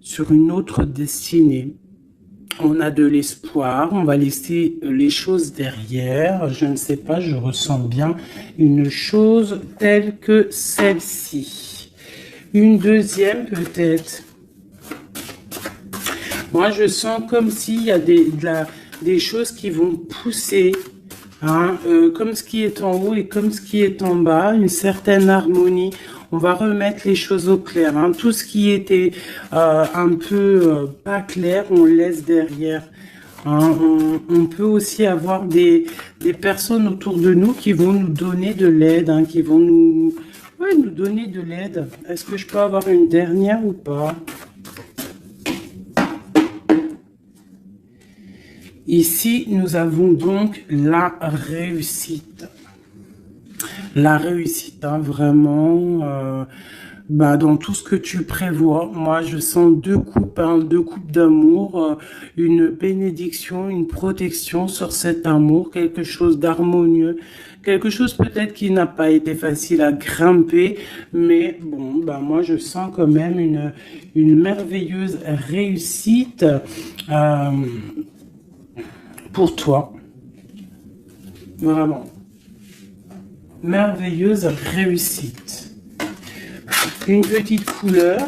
sur une autre destinée. On a de l'espoir, on va laisser les choses derrière. Je ne sais pas, je ressens bien une chose telle que celle-ci. Une deuxième peut-être. Moi, je sens comme s'il y a des choses qui vont pousser, hein, comme ce qui est en haut et comme ce qui est en bas, une certaine harmonie. On va remettre les choses au clair. Hein. Tout ce qui était un peu pas clair, on laisse derrière. Hein. On peut aussi avoir des personnes autour de nous qui vont nous donner de l'aide, hein, qui vont nous donner de l'aide. Est-ce que je peux avoir une dernière ou pas? Ici, nous avons donc la réussite. La réussite, hein, vraiment, dans tout ce que tu prévois. Moi, je sens deux coupes, hein, deux coupes d'amour, une bénédiction, une protection sur cet amour, quelque chose d'harmonieux, quelque chose peut-être qui n'a pas été facile à grimper, mais bon, moi, je sens quand même une merveilleuse réussite pour toi. Vraiment. Merveilleuse réussite. Une petite couleur,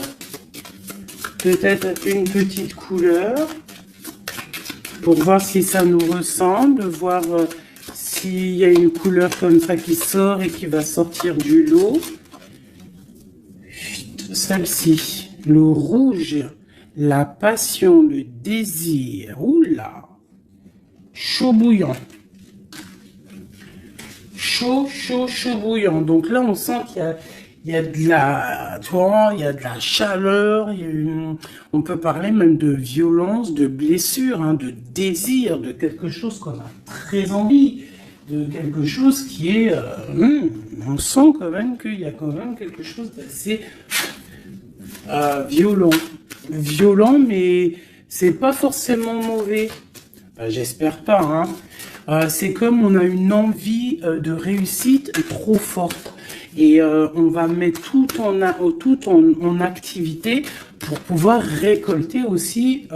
peut-être une petite couleur, pour voir si ça nous ressemble, voir s'il y a une couleur comme ça qui sort et qui va sortir du lot. Celle-ci, le rouge, la passion, le désir, oula, chaud bouillant. Chaud bouillant. Donc là, on sent qu'il y a de la, tu vois, il y a de la chaleur, on peut parler même de violence, de blessure, hein, de désir, de quelque chose qu'on a très envie, de quelque chose qui est, on sent quand même qu'il y a quand même quelque chose d'assez violent, mais c'est pas forcément mauvais. J'espère pas, hein. C'est comme on a une envie de réussite trop forte et on va mettre tout en activité pour pouvoir récolter aussi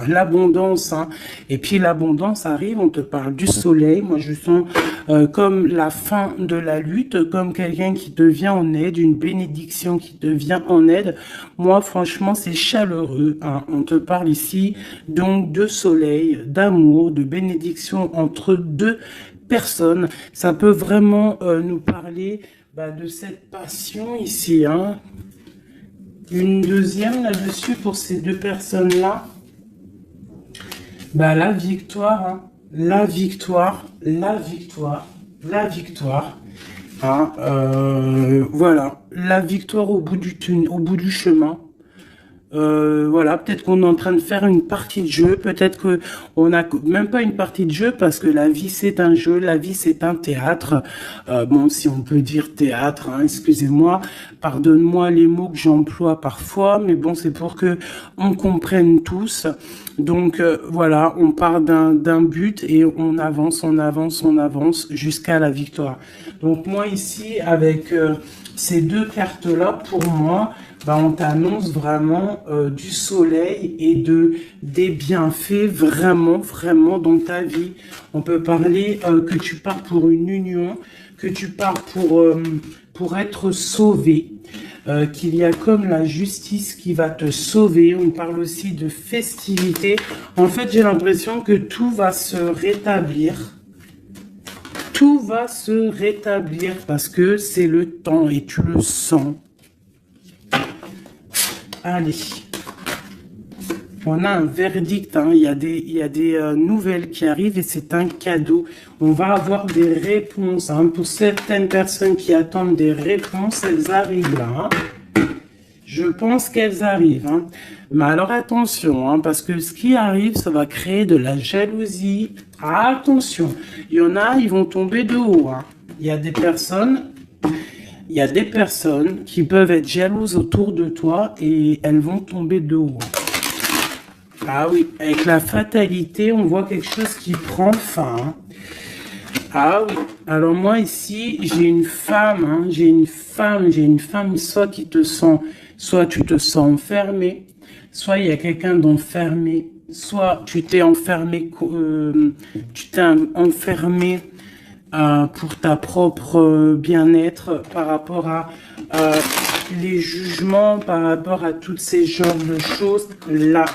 l'abondance. Hein. Et puis l'abondance arrive, on te parle du soleil. Moi, je sens comme la fin de la lutte, comme quelqu'un qui devient en aide, une bénédiction qui devient en aide. Moi, franchement, c'est chaleureux. Hein. On te parle ici donc de soleil, d'amour, de bénédiction entre deux personnes. Ça peut vraiment nous parler de cette passion ici. Hein. Une deuxième là-dessus pour ces deux personnes-là. La victoire, hein. La victoire. Hein, voilà, la victoire au bout du chemin. Voilà, peut-être qu'on est en train de faire une partie de jeu, peut-être que on n'a même pas une partie de jeu parce que la vie c'est un jeu, la vie c'est un théâtre. Bon, si on peut dire théâtre, hein, excusez-moi, pardonne-moi les mots que j'emploie parfois, mais bon, c'est pour que on comprenne tous. Donc voilà, on part d'un but et on avance jusqu'à la victoire. Donc moi ici avec ces deux cartes-là, pour moi, on t'annonce vraiment du soleil et des bienfaits vraiment dans ta vie. On peut parler que tu pars pour une union, que tu pars pour être sauvé, qu'il y a comme la justice qui va te sauver. On parle aussi de festivité. En fait, j'ai l'impression que tout va se rétablir. Tout va se rétablir parce que c'est le temps et tu le sens. Allez, on a un verdict, hein. Il y a des nouvelles qui arrivent et c'est un cadeau. On va avoir des réponses. Hein. Pour certaines personnes qui attendent des réponses, elles arrivent là. Hein. Je pense qu'elles arrivent. Hein. Mais alors attention, hein, parce que ce qui arrive, ça va créer de la jalousie. Attention, il y en a, ils vont tomber de haut. Hein. Il y a des personnes qui peuvent être jalouses autour de toi et elles vont tomber de haut. Ah oui, avec la fatalité, on voit quelque chose qui prend fin. Hein. Ah oui, alors moi ici, j'ai une femme, hein, j'ai une femme soit qui te sent soit tu te sens enfermé, soit il y a quelqu'un d'enfermé, soit tu t'es enfermé, pour ta propre bien-être par rapport à les jugements, par rapport à toutes ces genres de choses là.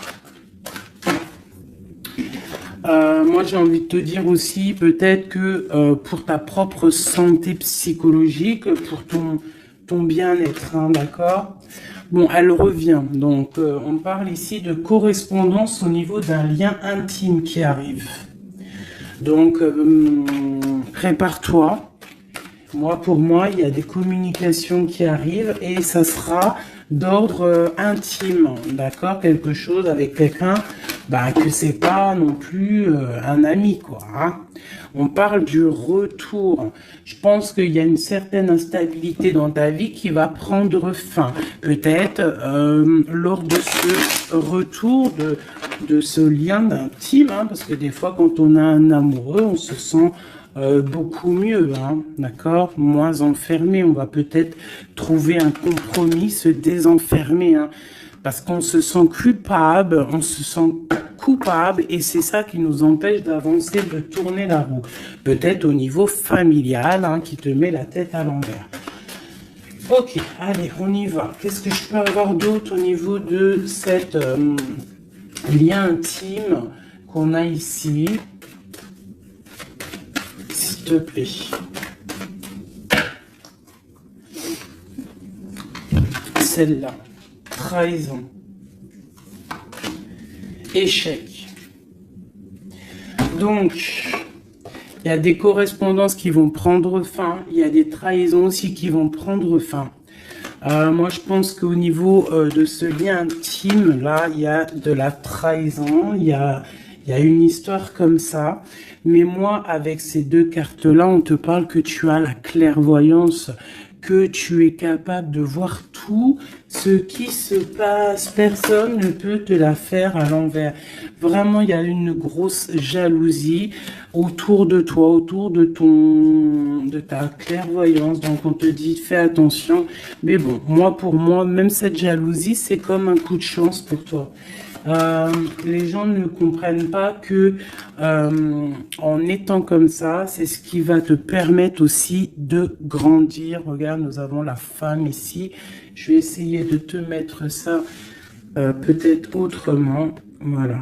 Moi, j'ai envie de te dire aussi, peut-être que pour ta propre santé psychologique, pour ton bien-être, hein, d'accord? Bon, elle revient. Donc, on parle ici de correspondance au niveau d'un lien intime qui arrive. Donc, prépare-toi. Pour moi, il y a des communications qui arrivent et ça sera d'ordre intime, d'accord? Quelque chose avec quelqu'un, que c'est pas non plus un ami, quoi. Hein. On parle du retour. Je pense qu'il y a une certaine instabilité dans ta vie qui va prendre fin. Peut-être lors de ce retour de ce lien intime, hein, parce que des fois, quand on a un amoureux, on se sent beaucoup mieux, hein, d'accord, moins enfermé. On va peut-être trouver un compromis, se désenfermer, hein, parce qu'on se sent coupable, et c'est ça qui nous empêche d'avancer, de tourner la roue. Peut-être au niveau familial, hein, qui te met la tête à l'envers. Ok, allez, on y va. Qu'est-ce que je peux avoir d'autre au niveau de cette lien intime qu'on a ici? S'il te plaît. Celle-là. Trahison. Échec. Donc, il y a des correspondances qui vont prendre fin. Il y a des trahisons aussi qui vont prendre fin. Moi, je pense qu'au niveau de ce lien intime, là, il y a de la trahison. Il y a une histoire comme ça. Mais moi, avec ces deux cartes-là, on te parle que tu as la clairvoyance, que tu es capable de voir tout ce qui se passe. Personne ne peut te la faire à l'envers. Vraiment, il y a une grosse jalousie autour de toi, autour de ta clairvoyance. Donc, on te dit, fais attention. Mais bon, pour moi, même cette jalousie, c'est comme un coup de chance pour toi. Les gens ne comprennent pas que en étant comme ça, c'est ce qui va te permettre aussi de grandir. Regarde, nous avons la femme ici. Je vais essayer de te mettre ça peut-être autrement. Voilà.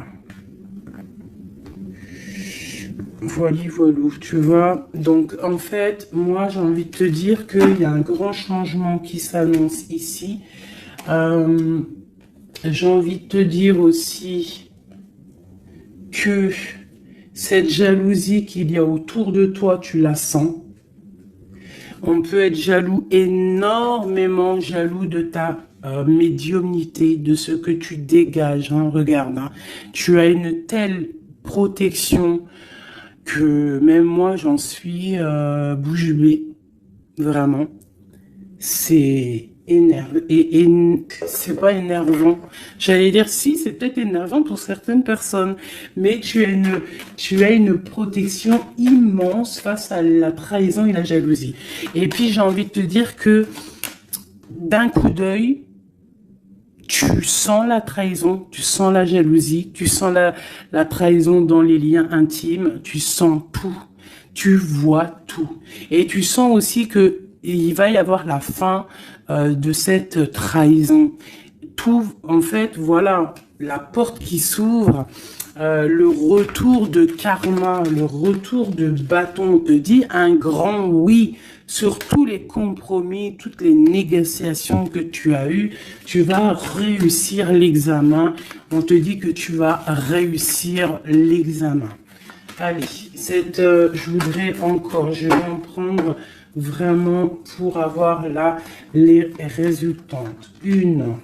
Voilà, tu vois. Donc, en fait, moi, j'ai envie de te dire qu'il y a un grand changement qui s'annonce ici. J'ai envie de te dire aussi que cette jalousie qu'il y a autour de toi, tu la sens. On peut être jaloux, énormément jaloux de ta médiumnité, de ce que tu dégages. Hein. Regarde, hein. Tu as une telle protection que même moi, j'en suis bouche bée. Vraiment. C'est énervant. Et c'est pas énervant. J'allais dire si, c'est peut-être énervant pour certaines personnes. Mais tu as une protection immense face à la trahison et la jalousie. Et puis j'ai envie de te dire que d'un coup d'œil, tu sens la trahison, tu sens la jalousie, tu sens la trahison dans les liens intimes, tu sens tout, tu vois tout. Et tu sens aussi que il va y avoir la fin de cette trahison. Tout, en fait, voilà, la porte qui s'ouvre, le retour de karma, le retour de bâton, on te dit un grand oui sur tous les compromis, toutes les négociations que tu as eues. Tu vas réussir l'examen. On te dit que tu vas réussir l'examen. Allez, je vais en prendre vraiment pour avoir là les résultantes. 1,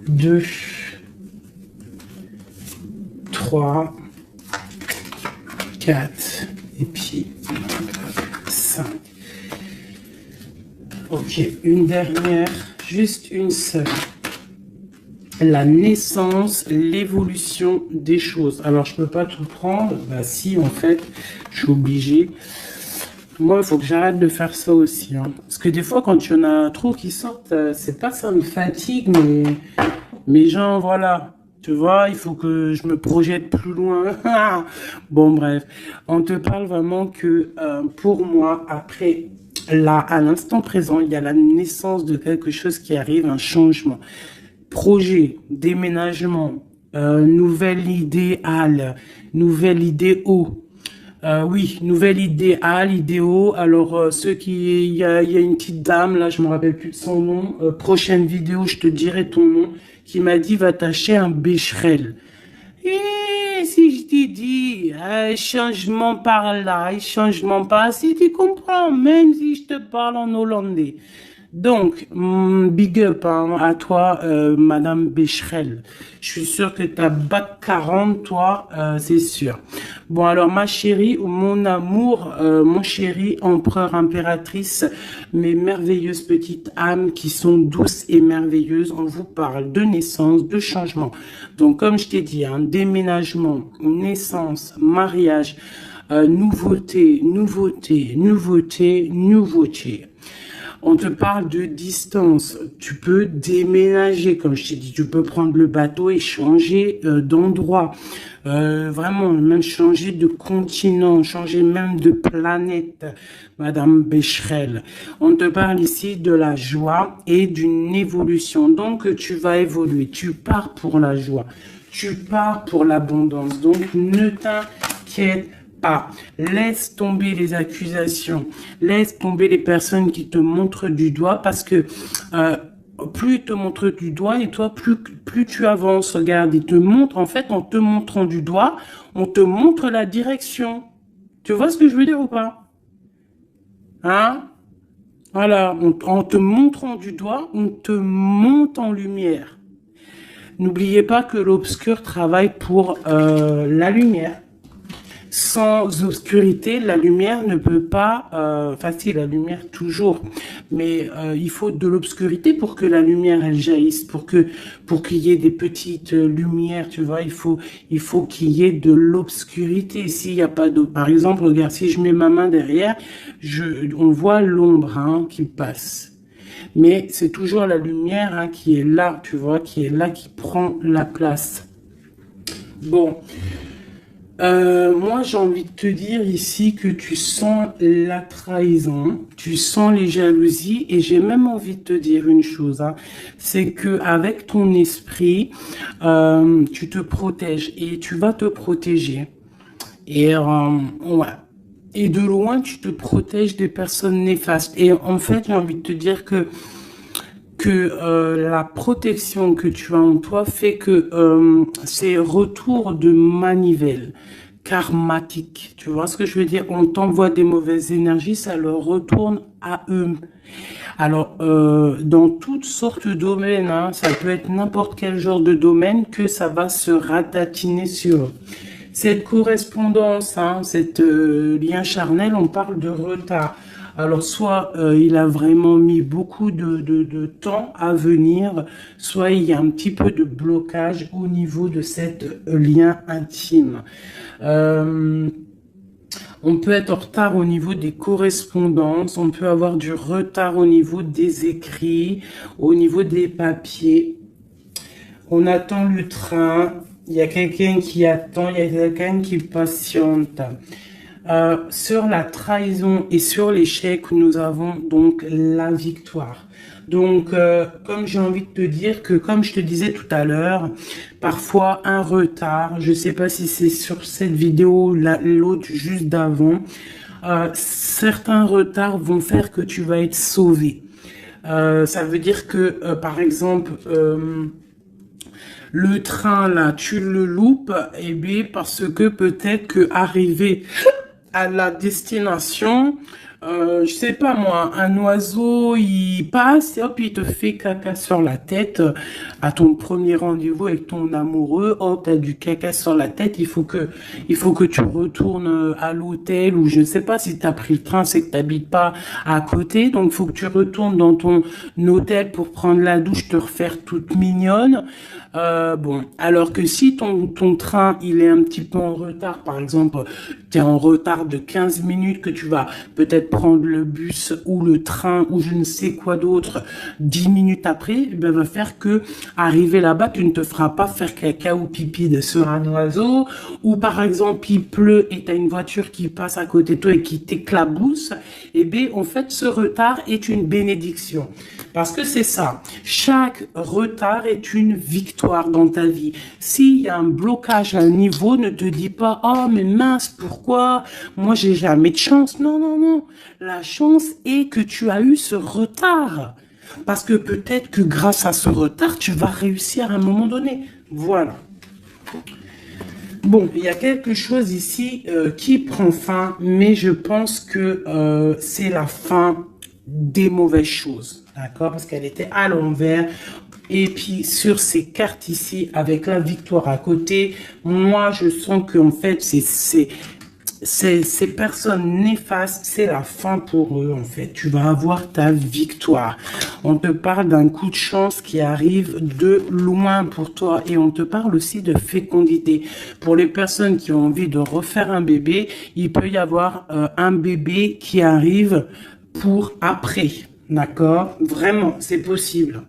2, 3, 4 et puis 5. Ok, une dernière, juste une seule. La naissance, l'évolution des choses. Alors, je peux pas tout prendre. Bah si, en fait, je suis obligé. Moi, il faut que j'arrête de faire ça aussi, hein. Parce que des fois, quand il y en a trop qui sortent, c'est pas ça me fatigue, mais genre, voilà. Tu vois, il faut que je me projette plus loin. Bon, bref. On te parle vraiment que pour moi, après, là, à l'instant présent, il y a la naissance de quelque chose qui arrive, un changement. Projet, déménagement, nouvelle idéale, nouvelle idéo. Oui, nouvelle idéale, idéo. Alors, il y a une petite dame, là, je me rappelle plus de son nom. Prochaine vidéo, je te dirai ton nom, qui m'a dit, va t'acheter un bécherel. Et si je t'ai dit, changement par là, changement par là, si tu comprends, même si je te parle en hollandais. Donc, big up hein, à toi, Madame Becherel. Je suis sûr que t'as bac 40, toi, c'est sûr. Bon, alors, ma chérie, mon amour, mon chéri, empereur, impératrice, mes merveilleuses petites âmes qui sont douces et merveilleuses, on vous parle de naissance, de changement. Donc, comme je t'ai dit, un déménagement, naissance, mariage, nouveauté, nouveauté, nouveauté, nouveauté. On te parle de distance. Tu peux déménager, comme je t'ai dit. Tu peux prendre le bateau et changer d'endroit. Vraiment, même changer de continent, changer même de planète, Madame Becherel. On te parle ici de la joie et d'une évolution. Donc, tu vas évoluer. Tu pars pour la joie. Tu pars pour l'abondance. Donc, ne t'inquiète pas. Laisse tomber les accusations, laisse tomber les personnes qui te montrent du doigt parce que plus ils te montrent du doigt et toi, plus tu avances. Regarde, ils te montrent, en fait, en te montrant du doigt, on te montre la direction. Tu vois ce que je veux dire ou pas? Hein? Voilà, en te montrant du doigt, on te monte en lumière. N'oubliez pas que l'obscur travaille pour la lumière. Sans obscurité, la lumière ne peut pas, enfin si, la lumière toujours, mais il faut de l'obscurité pour que la lumière elle jaillisse, pour qu'il y ait des petites lumières, tu vois, il faut qu'il y ait de l'obscurité. S'il n'y a pas d'eau, par exemple, regarde, si je mets ma main derrière, on voit l'ombre hein, qui passe. Mais c'est toujours la lumière hein, qui est là, tu vois, qui est là, qui prend la place. Bon. Moi, j'ai envie de te dire ici que tu sens la trahison, tu sens les jalousies et j'ai même envie de te dire une chose, hein, c'est que avec ton esprit, tu te protèges et tu vas te protéger. Et ouais. Et de loin, tu te protèges des personnes néfastes. Et en fait, j'ai envie de te dire que la protection que tu as en toi fait que c'est retour de manivelle karmatique. Tu vois ce que je veux dire? On t'envoie des mauvaises énergies, ça leur retourne à eux. Alors, dans toutes sortes de domaines, hein, ça peut être n'importe quel genre de domaine que ça va se ratatiner sur eux. Cette correspondance, hein, cette lien charnel, on parle de retard. Alors, soit il a vraiment mis beaucoup de temps à venir, soit il y a un petit peu de blocage au niveau de cette lien intime. On peut être en retard au niveau des correspondances, on peut avoir du retard au niveau des écrits, au niveau des papiers. On attend le train, il y a quelqu'un qui attend, il y a quelqu'un qui patiente. Sur la trahison et sur l'échec, nous avons donc la victoire. Donc, comme j'ai envie de te dire que, comme je te disais tout à l'heure, parfois un retard, je sais pas si c'est sur cette vidéo, l'autre juste d'avant, certains retards vont faire que tu vas être sauvé. Ça veut dire que, par exemple, le train là, tu le loupes, et bien parce que peut-être que arrivé à la destination, je sais pas moi, un oiseau, il passe et hop, il te fait caca sur la tête à ton premier rendez-vous avec ton amoureux. Hop, t'as du caca sur la tête. Il faut que tu retournes à l'hôtel ou je ne sais pas si t'as pris le train, c'est que t'habites pas à côté. Donc, il faut que tu retournes dans ton hôtel pour prendre la douche, te refaire toute mignonne. Bon, alors que si ton train, il est un petit peu en retard, par exemple, tu es en retard de 15 minutes, que tu vas peut-être prendre le bus ou le train ou je ne sais quoi d'autre 10 minutes après, eh ben, va faire que arriver là-bas, tu ne te feras pas faire caca ou pipi sur un oiseau, ou par exemple il pleut et tu as une voiture qui passe à côté de toi et qui t'éclabousse. Eh bien en fait ce retard est une bénédiction, parce que c'est ça, chaque retard est une victoire dans ta vie. S'il y a un blocage à un niveau, ne te dis pas « Oh, mais mince, pourquoi? Moi, j'ai jamais de chance. » Non, non, non. La chance est que tu as eu ce retard. Parce que peut-être que grâce à ce retard, tu vas réussir à un moment donné. Voilà. Bon, il y a quelque chose ici qui prend fin, mais je pense que c'est la fin des mauvaises choses. D'accord? Parce qu'elle était à l'envers. Et puis sur ces cartes ici, avec la victoire à côté, moi je sens qu'en fait ces personnes néfastes, c'est la fin pour eux en fait. Tu vas avoir ta victoire. On te parle d'un coup de chance qui arrive de loin pour toi, et on te parle aussi de fécondité. Pour les personnes qui ont envie de refaire un bébé, il peut y avoir un bébé qui arrive pour après. D'accord? Vraiment, c'est possible.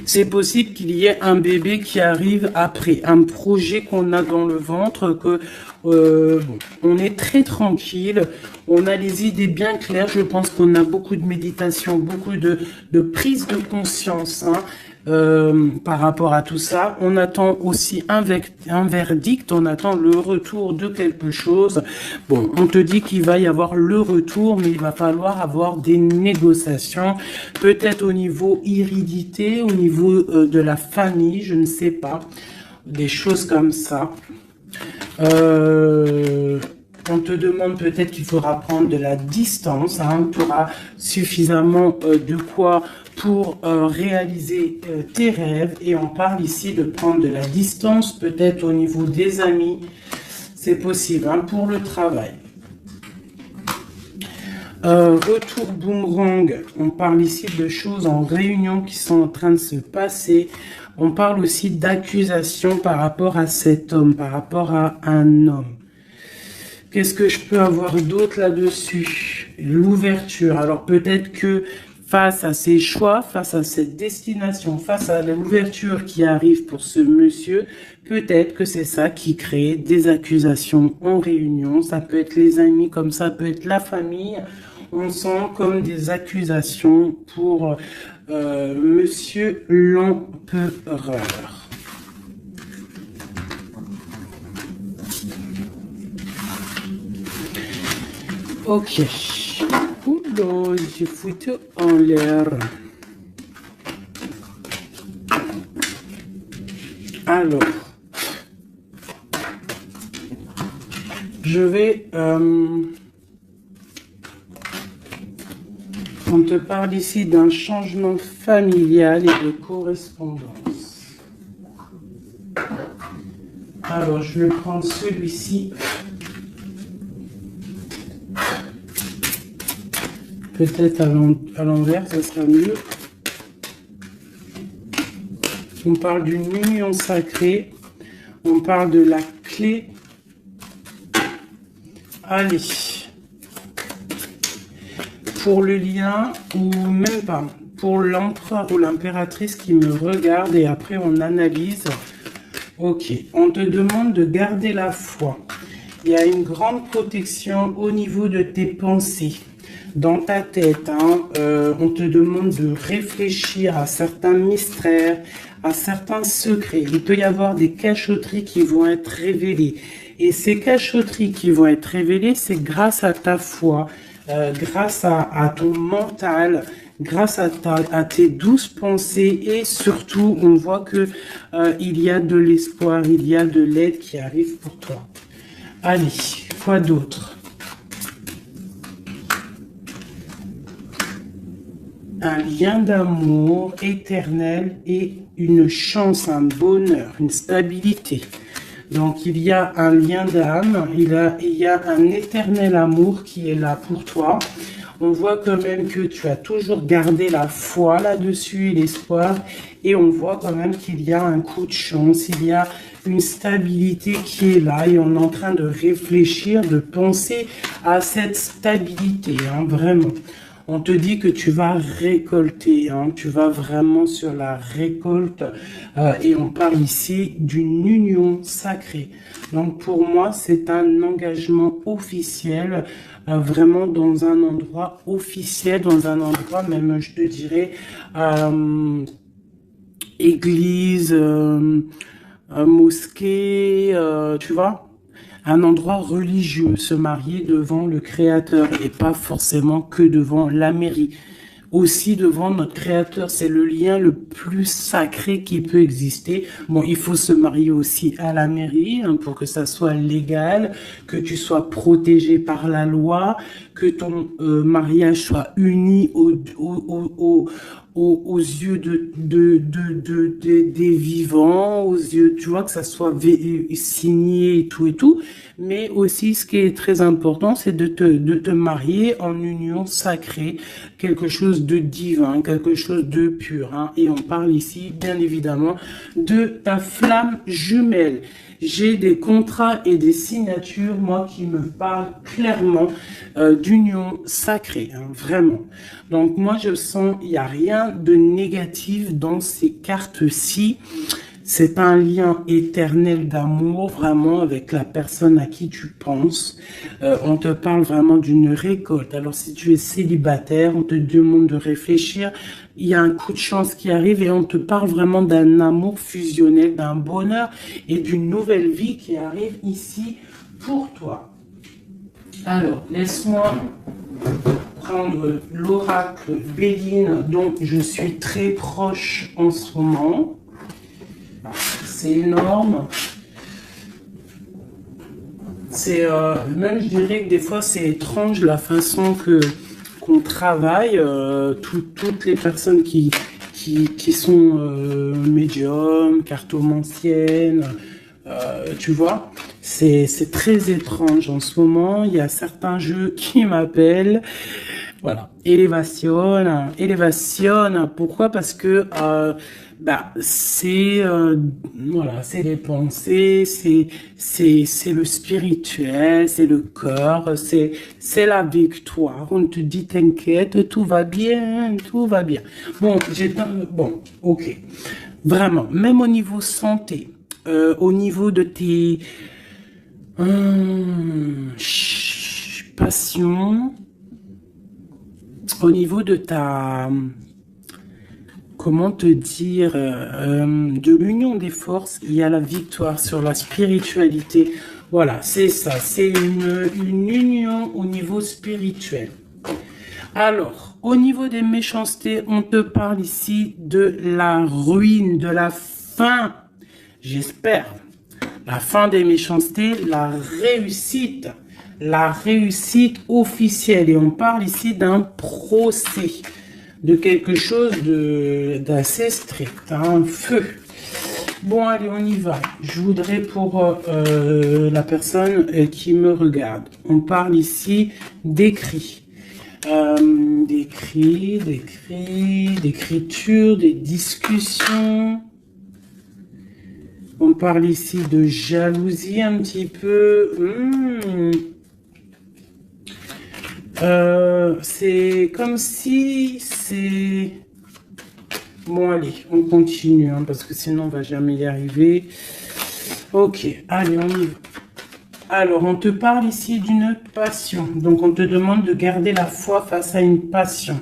C'est possible qu'il y ait un bébé qui arrive après, un projet qu'on a dans le ventre, que bon, on est très tranquille, on a les idées bien claires. Je pense qu'on a beaucoup de méditation, beaucoup de prise de conscience par rapport à tout ça. On attend aussi un verdict, on attend le retour de quelque chose. Bon, on te dit qu'il va y avoir le retour, mais il va falloir avoir des négociations, peut-être au niveau hérédité, au niveau de la famille, je ne sais pas, des choses comme ça. On te demande peut-être qu'il faudra prendre de la distance, tu auras suffisamment de quoi pour réaliser tes rêves, et on parle ici de prendre de la distance, peut-être au niveau des amis, c'est possible, pour le travail. Retour boomerang, on parle ici de choses en réunion qui sont en train de se passer. On parle aussi d'accusations par rapport à cet homme, par rapport à un homme. Qu'est-ce que je peux avoir d'autre là-dessus? L'ouverture. Alors peut-être que face à ces choix, face à cette destination, face à l'ouverture qui arrive pour ce monsieur, peut-être que c'est ça qui crée des accusations en réunion. Ça peut être les amis, comme ça peut être la famille. On sent comme des accusations pour monsieur l'empereur. Ok. Oula, j'ai foutu en l'air. Alors, je vais... on te parle ici d'un changement familial et de correspondance. Alors, je vais prendre celui-ci. Peut-être à l'envers, ça sera mieux. On parle d'une union sacrée. On parle de la clé. Allez. Pour le lien, ou même pas. Pour l'empereur ou l'impératrice qui me regarde, et après on analyse. Ok. On te demande de garder la foi. Il y a une grande protection au niveau de tes pensées. Dans ta tête, on te demande de réfléchir à certains mystères, à certains secrets. Il peut y avoir des cachotteries qui vont être révélées. Et ces cachotteries qui vont être révélées, c'est grâce à ta foi, grâce à ton mental, grâce à tes douces pensées, et surtout, on voit que il y a de l'espoir, il y a de l'aide qui arrive pour toi. Allez, quoi d'autre? Un lien d'amour éternel et une chance, un bonheur, une stabilité. Donc il y a un lien d'âme, il y a un éternel amour qui est là pour toi. On voit quand même que tu as toujours gardé la foi là-dessus et l'espoir. Et on voit quand même qu'il y a un coup de chance, il y a une stabilité qui est là. Et on est en train de réfléchir, de penser à cette stabilité, hein, vraiment. On te dit que tu vas récolter, hein, tu vas vraiment sur la récolte et on parle ici d'une union sacrée. Donc pour moi, c'est un engagement officiel, vraiment dans un endroit officiel, dans un endroit même, je te dirais, église, mosquée, tu vois, un endroit religieux, se marier devant le Créateur et pas forcément que devant la mairie. Aussi devant notre Créateur, c'est le lien le plus sacré qui peut exister. Bon, il faut se marier aussi à la mairie hein, pour que ça soit légal, que tu sois protégé par la loi, que ton mariage soit uni aux yeux des vivants, aux yeux, tu vois, que ça soit signé et tout. Mais aussi, ce qui est très important, c'est de te marier en union sacrée, quelque chose de divin, quelque chose de pur. Hein. Et on parle ici, bien évidemment, de ta flamme jumelle. J'ai des contrats et des signatures, moi, qui me parlent clairement d'union sacrée, hein, vraiment. Donc, moi, je sens, il n'y a rien de négatif dans ces cartes-ci. C'est un lien éternel d'amour, vraiment, avec la personne à qui tu penses. On te parle vraiment d'une récolte. Alors, si tu es célibataire, on te demande de réfléchir. Il y a un coup de chance qui arrive et on te parle vraiment d'un amour fusionnel, d'un bonheur et d'une nouvelle vie qui arrive ici pour toi. Alors, laisse-moi prendre l'oracle Béline dont je suis très proche en ce moment. C'est énorme. C'est même je dirais que des fois c'est étrange la façon qu'on travaille. Toutes les personnes qui sont médiums, cartomanciennes, tu vois, c'est très étrange en ce moment. Il y a certains jeux qui m'appellent. Voilà, élévation. Pourquoi? Parce que c'est voilà, c'est les pensées, c'est le spirituel, c'est le cœur, c'est la victoire. On te dit t'inquiète, tout va bien, tout va bien. Bon, ok, vraiment, même au niveau santé, au niveau de tes passions, au niveau de ta comment te dire, de l'union des forces, il y a la victoire sur la spiritualité. Voilà, c'est ça, c'est une union au niveau spirituel. Alors, au niveau des méchancetés, on te parle ici de la ruine, de la fin, j'espère. La fin des méchancetés, la réussite officielle. Et on parle ici d'un procès, de quelque chose d'assez strict, un feu. Bon, allez, on y va. Je voudrais pour la personne qui me regarde, on parle ici d'écrit. D'écriture, des discussions. On parle ici de jalousie un petit peu. C'est comme si c'est... Bon, allez, on continue, hein, parce que sinon on va jamais y arriver. Ok, allez, on y va. Alors, on te parle ici d'une passion. Donc, on te demande de garder la foi face à une passion.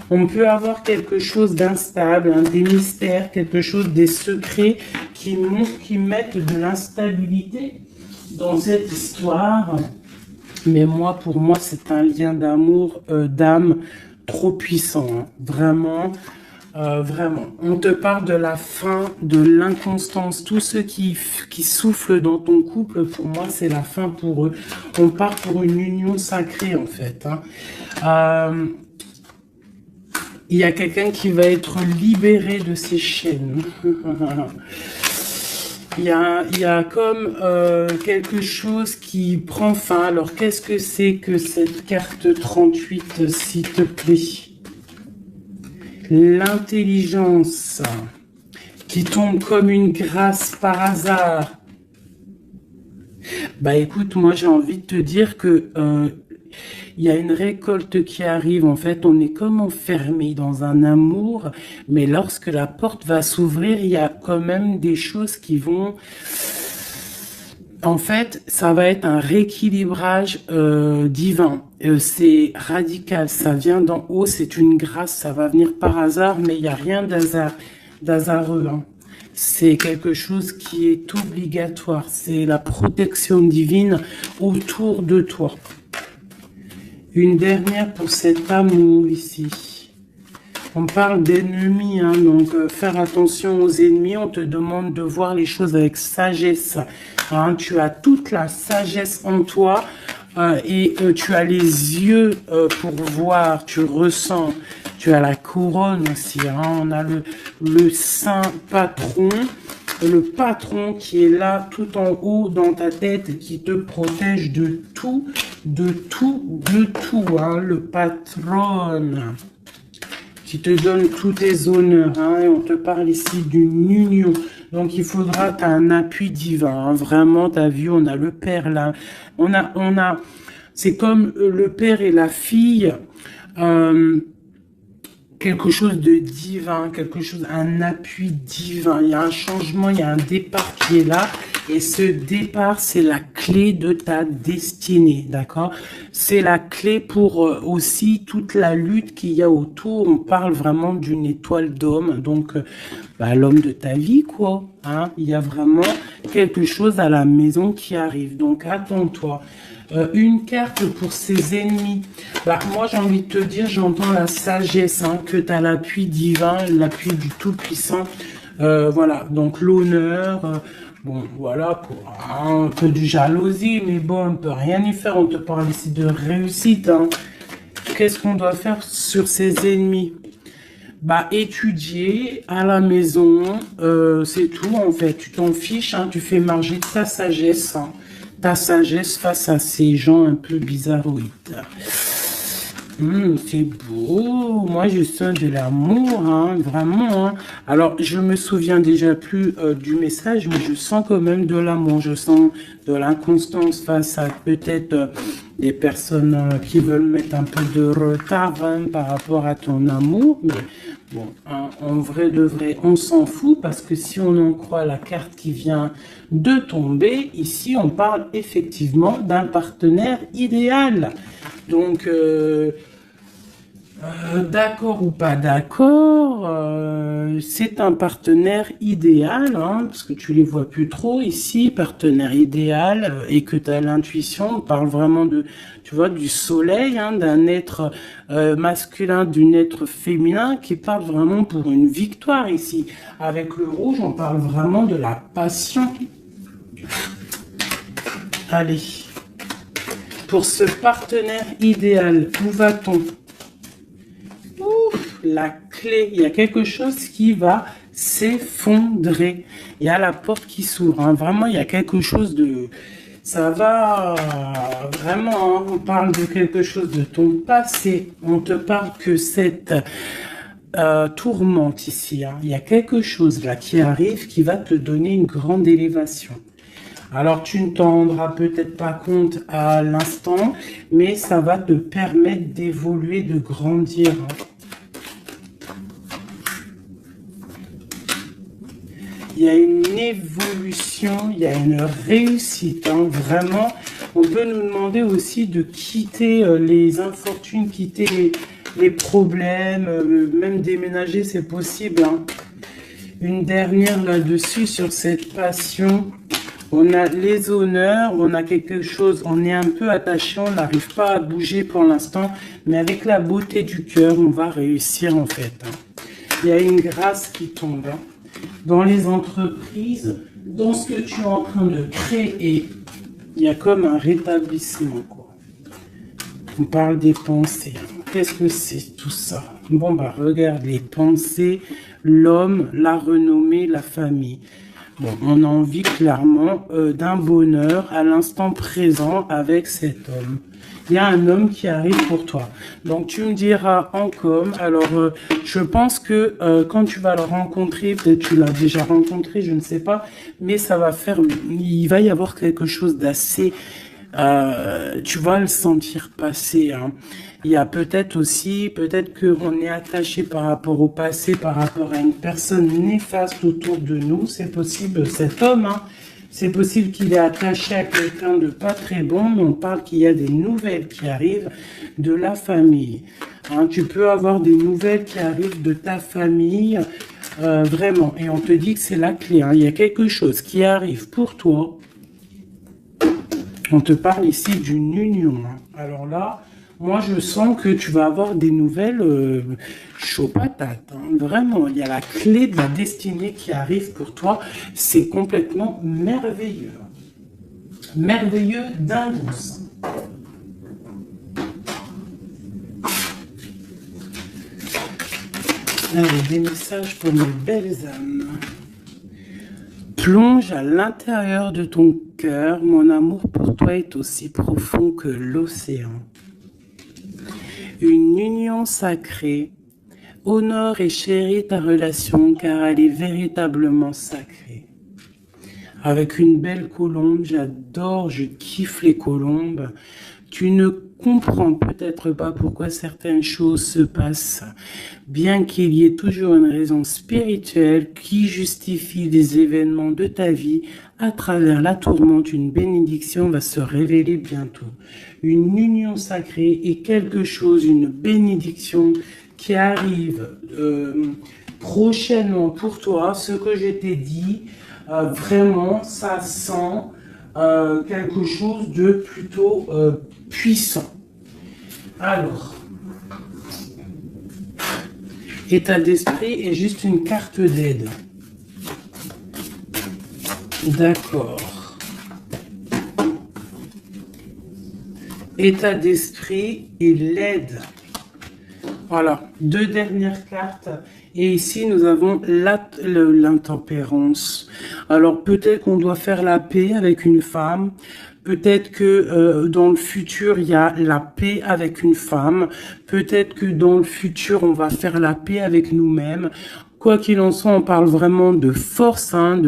On peut avoir quelque chose d'instable, hein, des mystères, quelque chose, des secrets qui mettent de l'instabilité dans cette histoire. Mais moi, pour moi, c'est un lien d'amour, d'âme trop puissant. Hein. Vraiment, vraiment. On te parle de la fin, de l'inconstance. Tous ceux qui soufflent dans ton couple, pour moi, c'est la fin pour eux. On part pour une union sacrée, en fait. Hein. Il y a quelqu'un qui va être libéré de ses chaînes. il y a comme quelque chose qui prend fin. Alors, qu'est-ce que c'est que cette carte 38, s'il te plaît? L'intelligence qui tombe comme une grâce par hasard. Bah écoute, moi j'ai envie de te dire que il y a une récolte qui arrive. En fait, on est comme enfermé dans un amour, mais lorsque la porte va s'ouvrir, il y a quand même des choses qui vont... En fait, ça va être un rééquilibrage divin. C'est radical, ça vient d'en haut, c'est une grâce, ça va venir par hasard, mais il n'y a rien d'hasardeux. Hein. C'est quelque chose qui est obligatoire. C'est la protection divine autour de toi. Une dernière pour cet amour ici. On parle d'ennemis, hein, donc faire attention aux ennemis. On te demande de voir les choses avec sagesse. Hein, tu as toute la sagesse en toi et tu as les yeux pour voir, tu ressens. Tu as la couronne aussi. Hein, on a le saint patron. Le patron qui est là tout en haut dans ta tête, qui te protège de tout, hein, le patron qui te donne tous tes honneurs, hein, et on te parle ici d'une union. Donc il faudra, tu as un appui divin, hein, vraiment, tu as vu, on a le père là, c'est comme le père et la fille, quelque chose de divin, quelque chose, un appui divin. Il y a un changement, il y a un départ qui est là. Et ce départ, c'est la clé de ta destinée, d'accord? C'est la clé pour aussi toute la lutte qu'il y a autour. On parle vraiment d'une étoile d'homme, donc l'homme de ta vie, quoi. Hein? Il y a vraiment quelque chose à la maison qui arrive, donc attends-toi. Une carte pour ses ennemis. Moi, j'ai envie de te dire, j'entends la sagesse, hein, que tu as l'appui divin, l'appui du Tout-Puissant. Voilà, donc l'honneur, bon, voilà, un peu de jalousie, mais bon, on ne peut rien y faire. On te parle ici de réussite. Hein. Qu'est-ce qu'on doit faire sur ses ennemis? Étudier à la maison, c'est tout, en fait. Tu t'en fiches, hein, tu fais marger ta sagesse, hein. Ta sagesse face à ces gens un peu bizarroïdes. C'est beau, moi je sens de l'amour, hein, vraiment. Hein. Alors je me souviens déjà plus du message, mais je sens quand même de l'amour, je sens de l'inconstance face à peut-être des personnes qui veulent mettre un peu de retard hein, par rapport à ton amour. Mais bon, hein, en vrai de vrai, on s'en fout parce que si on en croit la carte qui vient de tomber, ici on parle effectivement d'un partenaire idéal. Donc, d'accord ou pas d'accord, c'est un partenaire idéal, hein, parce que tu les vois plus trop ici, partenaire idéal, et que tu as l'intuition, on parle vraiment de, tu vois, du soleil, hein, d'un être masculin, d'un être féminin, qui parle vraiment pour une victoire ici. Avec le rouge, on parle vraiment de la passion. Allez. Pour ce partenaire idéal, où va-t-on? La clé, il y a quelque chose qui va s'effondrer. Il y a la porte qui s'ouvre. Hein. Vraiment, il y a quelque chose de... Ça va vraiment, hein, on parle de quelque chose de ton passé. On te parle que cette tourmente ici, hein, il y a quelque chose là qui arrive qui va te donner une grande élévation. Alors, tu ne t'en rendras peut-être pas compte à l'instant, mais ça va te permettre d'évoluer, de grandir. Il y a une évolution, il y a une réussite. Hein, vraiment, on peut nous demander aussi de quitter les infortunes, quitter les problèmes, même déménager, c'est possible. Hein. Une dernière là-dessus sur cette passion. On a les honneurs, on a quelque chose, on est un peu attaché, on n'arrive pas à bouger pour l'instant, mais avec la beauté du cœur, on va réussir en fait. Hein. Il y a une grâce qui tombe hein. Dans les entreprises, dans ce que tu es en train de créer, il y a comme un rétablissement. Quoi. On parle des pensées. Qu'est-ce que c'est tout ça? Bon, regarde les pensées, l'homme, la renommée, la famille. Bon, on a envie clairement d'un bonheur à l'instant présent avec cet homme. Il y a un homme qui arrive pour toi. Donc tu me diras en com. Alors je pense que quand tu vas le rencontrer, peut-être tu l'as déjà rencontré, je ne sais pas, mais ça va faire, il va y avoir quelque chose d'assez, tu vas le sentir passer, hein. Il y a peut-être aussi, peut-être qu'on est attaché par rapport au passé, par rapport à une personne néfaste autour de nous. C'est possible, cet homme, hein. C'est possible qu'il est attaché à quelqu'un de pas très bon, mais on parle qu'il y a des nouvelles qui arrivent de la famille. Hein, tu peux avoir des nouvelles qui arrivent de ta famille, vraiment. Et on te dit que c'est la clé, hein. Il y a quelque chose qui arrive pour toi. On te parle ici d'une union, hein. Alors là, moi je sens que tu vas avoir des nouvelles chaud patate, hein. Vraiment, il y a la clé de la destinée qui arrive pour toi. C'est complètement merveilleux. Merveilleux d'indouce. Allez, des messages pour mes belles âmes. Plonge à l'intérieur de ton cœur. Mon amour pour toi est aussi profond que l'océan. Une union sacrée. Honore et chéris ta relation car elle est véritablement sacrée. Avec une belle colombe, j'adore, je kiffe les colombes. Tu ne comprends peut-être pas pourquoi certaines choses se passent, bien qu'il y ait toujours une raison spirituelle qui justifie les événements de ta vie. À travers la tourmente, une bénédiction va se révéler bientôt. Une union sacrée est quelque chose, une bénédiction qui arrive prochainement pour toi. Ce que je t'ai dit, vraiment, ça sent quelque chose de plutôt puissant. Alors, état d'esprit est juste une carte d'aide. D'accord. État d'esprit et l'aide. Voilà, deux dernières cartes. Et ici, nous avons l'intempérance. Alors, peut-être qu'on doit faire la paix avec une femme. Peut-être que dans le futur, il y a la paix avec une femme. Peut-être que dans le futur, on va faire la paix avec nous-mêmes. Quoi qu'il en soit, on parle vraiment de force, hein,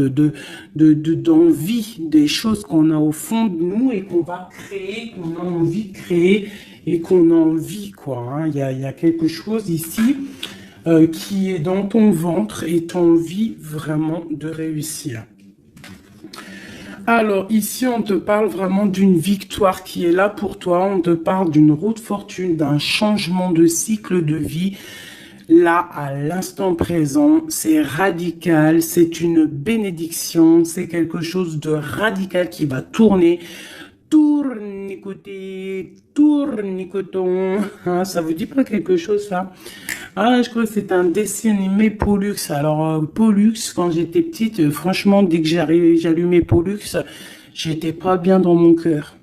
d'envie, des choses qu'on a au fond de nous et qu'on va créer, qu'on a envie de créer et qu'on a envie, quoi. Hein. Il y a quelque chose ici qui est dans ton ventre et tu as envie vraiment de réussir. Alors, ici, on te parle vraiment d'une victoire qui est là pour toi. On te parle d'une route fortune, d'un changement de cycle de vie. Là, à l'instant présent, c'est radical, c'est une bénédiction, c'est quelque chose de radical qui va tourner. Tournicoté, tournicoton. Ah, ça vous dit pas quelque chose, ça? Ah, je crois que c'est un dessin animé Pollux. Alors, Pollux, quand j'étais petite, franchement, dès que j'allumais Pollux, j'étais pas bien dans mon cœur.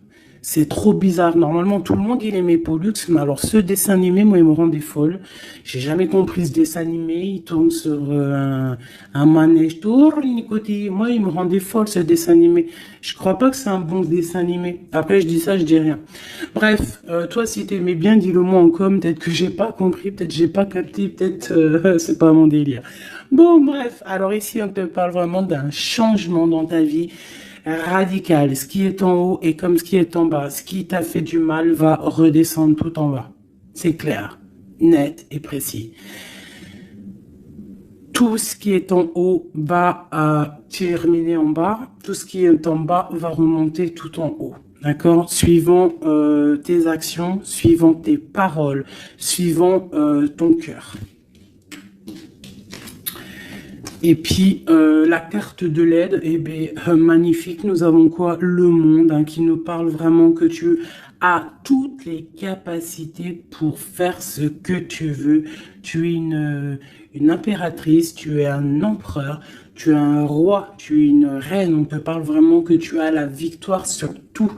C'est trop bizarre. Normalement, tout le monde, il aimait Pollux, mais alors ce dessin animé, moi, il me rendait folle. J'ai jamais compris ce dessin animé. Il tourne sur un manège. Tournicoté. Moi, il me rendait folle, ce dessin animé. Je crois pas que c'est un bon dessin animé. Après, je dis ça, je dis rien. Bref, toi, si t'aimais bien, dis-le moi en com. Peut-être que j'ai pas compris, peut-être j'ai pas capté, peut-être c'est pas mon délire. Bon, bref. Alors ici, on te parle vraiment d'un changement dans ta vie radical. Ce qui est en haut est comme ce qui est en bas. Ce qui t'a fait du mal va redescendre tout en bas. C'est clair, net et précis. Tout ce qui est en haut va terminer en bas. Tout ce qui est en bas va remonter tout en haut. D'accord? Suivant tes actions, suivant tes paroles, suivant ton cœur. Et puis, la carte de l'aide, eh bien, magnifique. Nous avons quoi? Le monde, hein, qui nous parle vraiment que tu as toutes les capacités pour faire ce que tu veux. Tu es une impératrice, tu es un empereur, tu es un roi, tu es une reine. On te parle vraiment que tu as la victoire sur tout.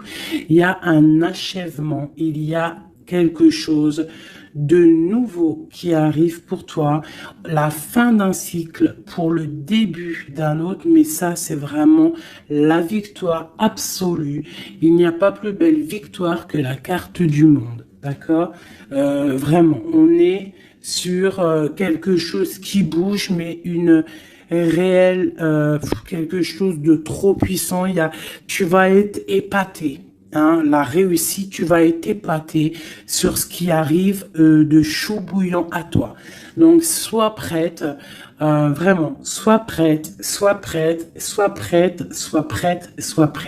Il y a un achèvement, il y a quelque chose de nouveau qui arrive pour toi, la fin d'un cycle pour le début d'un autre, mais ça, c'est vraiment la victoire absolue. Il n'y a pas plus belle victoire que la carte du monde, d'accord? Vraiment, on est sur quelque chose qui bouge, mais une réelle, quelque chose de trop puissant. Tu vas être épaté. Hein, la réussite, tu vas être épaté sur ce qui arrive de chaud bouillant à toi. Donc, sois prête, vraiment, sois prête, sois prête, sois prête, sois prête, sois prête.